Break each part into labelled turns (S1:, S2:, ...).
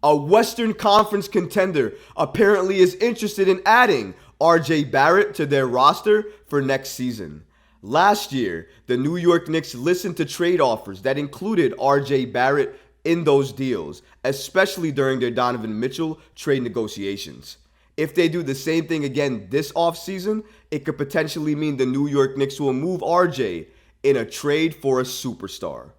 S1: A Western Conference contender apparently is interested in adding RJ Barrett to their roster for next season. Last year, the New York Knicks listened to trade offers that included RJ Barrett in those deals, especially during their Donovan Mitchell trade negotiations. If they do the same thing again this offseason, it could potentially mean the New York Knicks will move RJ in a trade for a superstar.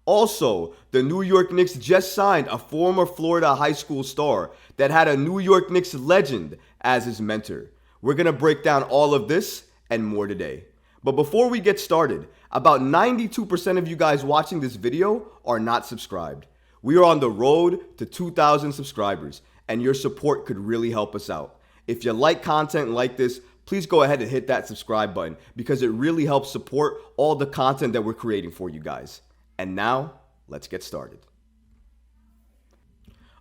S1: Also, the New York Knicks just signed a former Florida high school star that had a New York Knicks legend as his mentor. We're going to break down all of this and more today. But before we get started, about 92% of you guys watching this video are not subscribed. We are on the road to 2,000 subscribers, and your support could really help us out. If you like content like this, please go ahead and hit that subscribe button because it really helps support all the content that we're creating for you guys. And now, let's get started.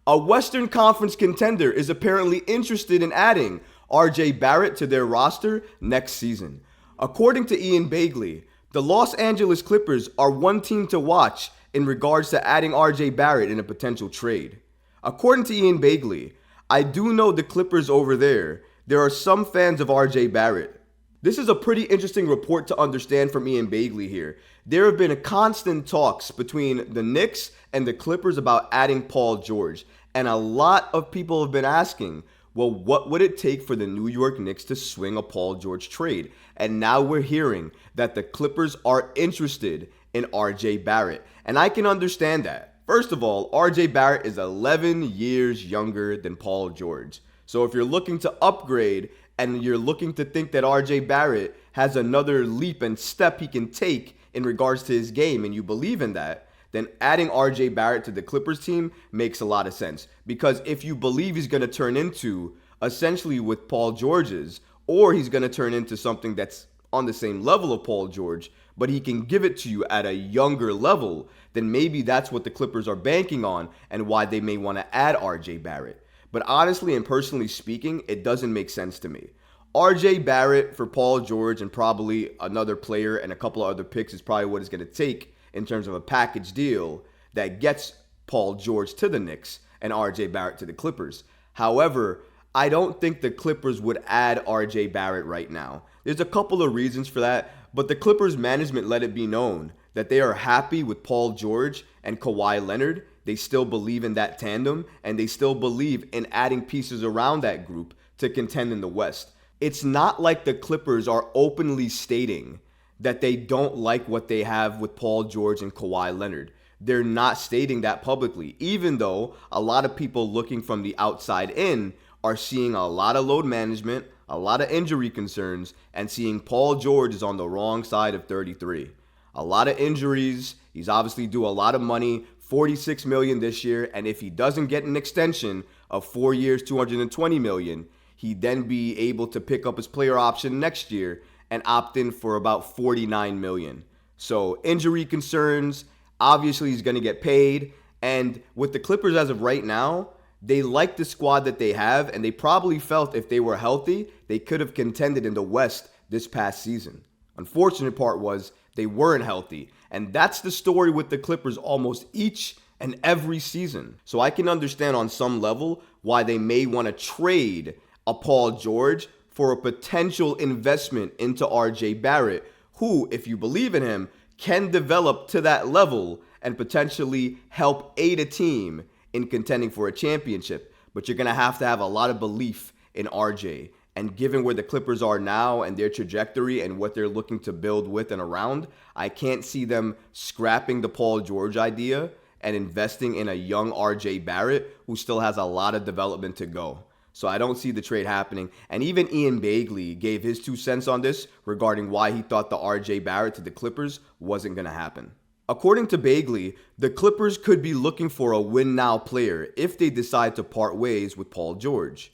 S1: A Western Conference contender is apparently interested in adding RJ Barrett to their roster next season. According to Ian Begley, the Los Angeles Clippers are one team to watch in regards to adding RJ Barrett in a potential trade. According to Ian Begley, I do know the Clippers over there. There are some fans of RJ Barrett. This is a pretty interesting report to understand from Ian Begley here. There have been constant talks between the Knicks and the Clippers about adding Paul George. And a lot of people have been asking, well, what would it take for the New York Knicks to swing a Paul George trade? And now we're hearing that the Clippers are interested in RJ Barrett. And I can understand that. First of all, RJ Barrett is 11 years younger than Paul George. So if you're looking to upgrade and you're looking to think that RJ Barrett has another leap and step he can take in regards to his game, and you believe in that, then adding RJ Barrett to the Clippers team makes a lot of sense. Because if you believe he's going to turn into essentially with Paul George's, or he's going to turn into something that's on the same level of Paul George, but he can give it to you at a younger level, then maybe that's what the Clippers are banking on and why they may want to add RJ Barrett. But honestly and personally speaking, it doesn't make sense to me. RJ Barrett for Paul George and probably another player and a couple of other picks is probably what it's going to take in terms of a package deal that gets Paul George to the Knicks and RJ Barrett to the Clippers. However, I don't think the Clippers would add RJ Barrett right now. There's a couple of reasons for that, but the Clippers management let it be known that they are happy with Paul George and Kawhi Leonard. They still believe in that tandem, and they still believe in adding pieces around that group to contend in the West. It's not like the Clippers are openly stating that they don't like what they have with Paul George and Kawhi Leonard. They're not stating that publicly, even though a lot of people looking from the outside in are seeing a lot of load management, a lot of injury concerns, and seeing Paul George is on the wrong side of 33. A lot of injuries. He's obviously due a lot of money, $46 million this year, and if he doesn't get an extension of 4 years, $220 million, he'd then be able to pick up his player option next year and opt in for about $49 million. So injury concerns, obviously he's going to get paid. And with the Clippers as of right now, they like the squad that they have, and they probably felt if they were healthy, they could have contended in the West this past season. Unfortunate part was they weren't healthy. And that's the story with the Clippers almost each and every season. So I can understand on some level why they may want to trade a Paul George for a potential investment into RJ Barrett, who, if you believe in him, can develop to that level and potentially help aid a team in contending for a championship. But you're going to have a lot of belief in RJ. And given where the Clippers are now and their trajectory and what they're looking to build with and around, I can't see them scrapping the Paul George idea and investing in a young RJ Barrett who still has a lot of development to go. So I don't see the trade happening. And even Ian Begley gave his 2 cents on this regarding why he thought the RJ Barrett to the Clippers wasn't going to happen. According to Begley, the Clippers could be looking for a win-now player if they decide to part ways with Paul George.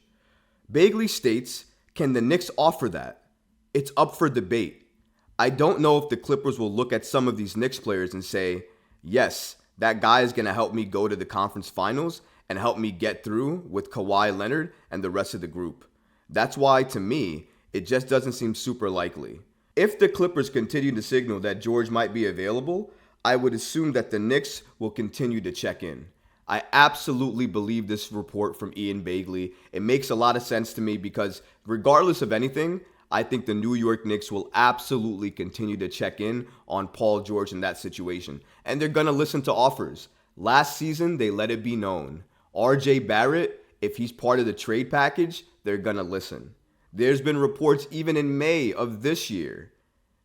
S1: Begley states, can the Knicks offer that? It's up for debate. I don't know if the Clippers will look at some of these Knicks players and say, yes, that guy is going to help me go to the conference finals and help me get through with Kawhi Leonard and the rest of the group. That's why, to me, it just doesn't seem super likely. If the Clippers continue to signal that George might be available, I would assume that the Knicks will continue to check in. I absolutely believe this report from Ian Begley. It makes a lot of sense to me because regardless of anything, I think the New York Knicks will absolutely continue to check in on Paul George in that situation. And they're going to listen to offers. Last season, they let it be known. RJ Barrett, if he's part of the trade package, they're going to listen. There's been reports even in May of this year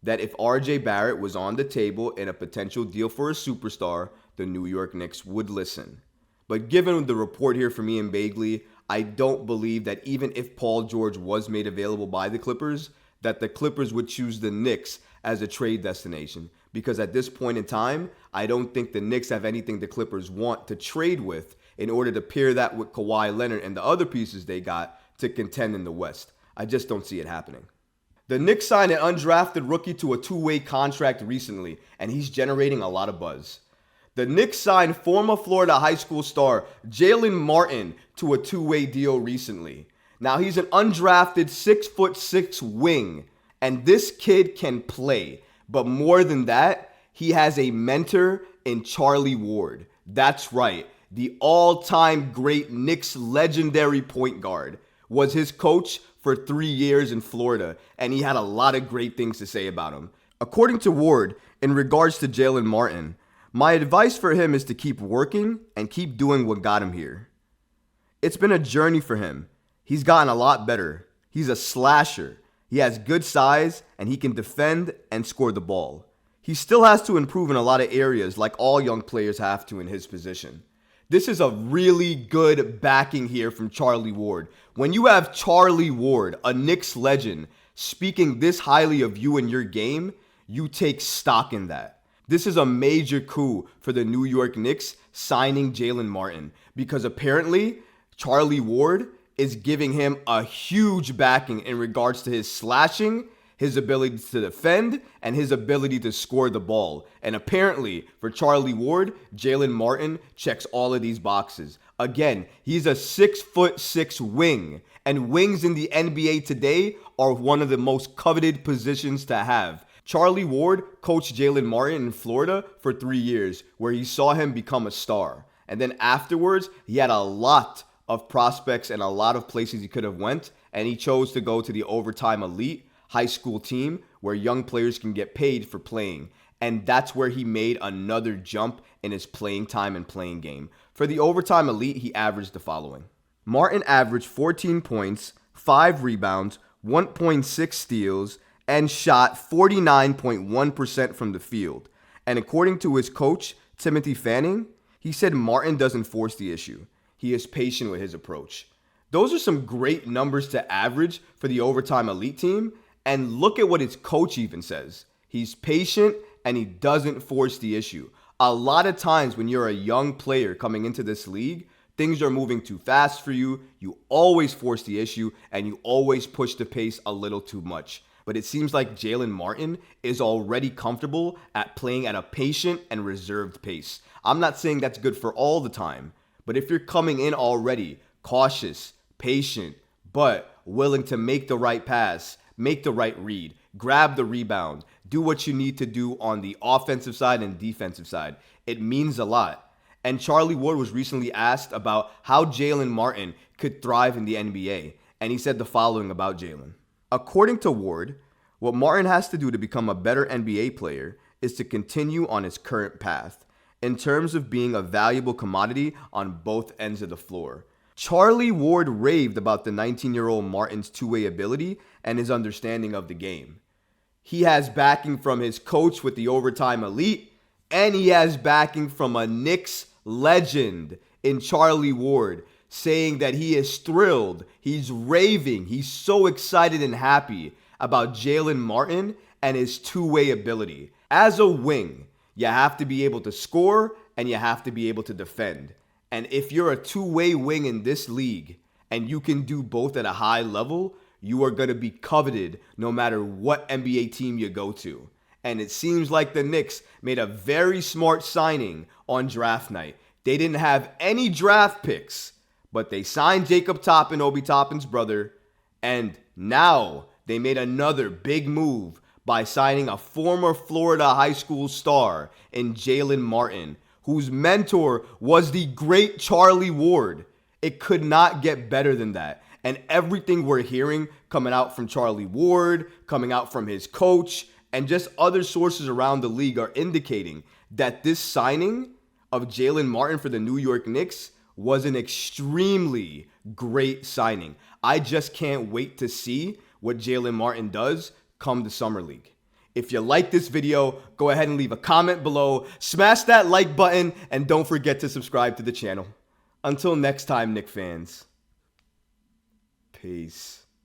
S1: that if RJ Barrett was on the table in a potential deal for a superstar, the New York Knicks would listen. But given the report here from Ian Begley, I don't believe that even if Paul George was made available by the Clippers, that the Clippers would choose the Knicks as a trade destination. Because at this point in time, I don't think the Knicks have anything the Clippers want to trade with in order to pair that with Kawhi Leonard and the other pieces they got to contend in the West. I just don't see it happening. The Knicks signed an undrafted rookie to a two-way contract recently, and he's generating a lot of buzz. The Knicks signed former Florida high school star Jaylen Martin to a two-way deal recently. Now, he's an undrafted 6'6" wing, and this kid can play. But more than that, he has a mentor in Charlie Ward. That's right, the all-time great Knicks legendary point guard was his coach for 3 years in Florida, and he had a lot of great things to say about him. According to Ward, in regards to Jaylen Martin, my advice for him is to keep working and keep doing what got him here. It's been a journey for him. He's gotten a lot better. He's a slasher. He has good size, and he can defend and score the ball. He still has to improve in a lot of areas, like all young players have to in his position. This is a really good backing here from Charlie Ward. When you have Charlie Ward, a Knicks legend, speaking this highly of you and your game, you take stock in that. This is a major coup for the New York Knicks signing Jaylen Martin because apparently Charlie Ward is giving him a huge backing in regards to his slashing, his ability to defend, and his ability to score the ball. And apparently, for Charlie Ward, Jaylen Martin checks all of these boxes. Again, he's a 6'6" wing, and wings in the NBA today are one of the most coveted positions to have. Charlie Ward coached Jaylen Martin in Florida for 3 years, where he saw him become a star. And then afterwards, he had a lot of prospects and a lot of places he could have went, and he chose to go to the Overtime Elite high school team where young players can get paid for playing. And that's where he made another jump in his playing time and playing game. For the Overtime Elite, he averaged the following. Martin averaged 14 points, 5 rebounds, 1.6 steals, and shot 49.1% from the field. And according to his coach, Timothy Fanning, he said Martin doesn't force the issue. He is patient with his approach. Those are some great numbers to average for the Overtime Elite team. And look at what his coach even says. He's patient and he doesn't force the issue. A lot of times when you're a young player coming into this league, things are moving too fast for you. You always force the issue and you always push the pace a little too much. But it seems like Jaylen Martin is already comfortable at playing at a patient and reserved pace. I'm not saying that's good for all the time, but if you're coming in already cautious, patient, but willing to make the right pass, make the right read, grab the rebound, do what you need to do on the offensive side and defensive side, it means a lot. And Charlie Ward was recently asked about how Jaylen Martin could thrive in the NBA, and he said the following about Jaylen. According to Ward, what Martin has to do to become a better NBA player is to continue on his current path in terms of being a valuable commodity on both ends of the floor. Charlie Ward raved about the 19-year-old Martin's two-way ability and his understanding of the game. He has backing from his coach with the Overtime Elite, and he has backing from a Knicks legend in Charlie Ward, saying that he is thrilled, he's raving, he's so excited and happy about Jaylen Martin and his two-way ability. As a wing, you have to be able to score and you have to be able to defend. And if you're a two-way wing in this league and you can do both at a high level, you are going to be coveted no matter what NBA team you go to. And it seems like the Knicks made a very smart signing on draft night. They didn't have any draft picks, but they signed Jacob Toppin, Obi Toppin's brother, and now they made another big move by signing a former Florida high school star in Jaylen Martin, whose mentor was the great Charlie Ward. It could not get better than that. And everything we're hearing coming out from Charlie Ward, coming out from his coach, and just other sources around the league are indicating that this signing of Jaylen Martin for the New York Knicks was an extremely great signing. I just can't wait to see what Jaylen Martin does come the Summer League. If you like this video, go ahead and leave a comment below, smash that like button, and don't forget to subscribe to the channel. Until next time, Knicks fans. Peace.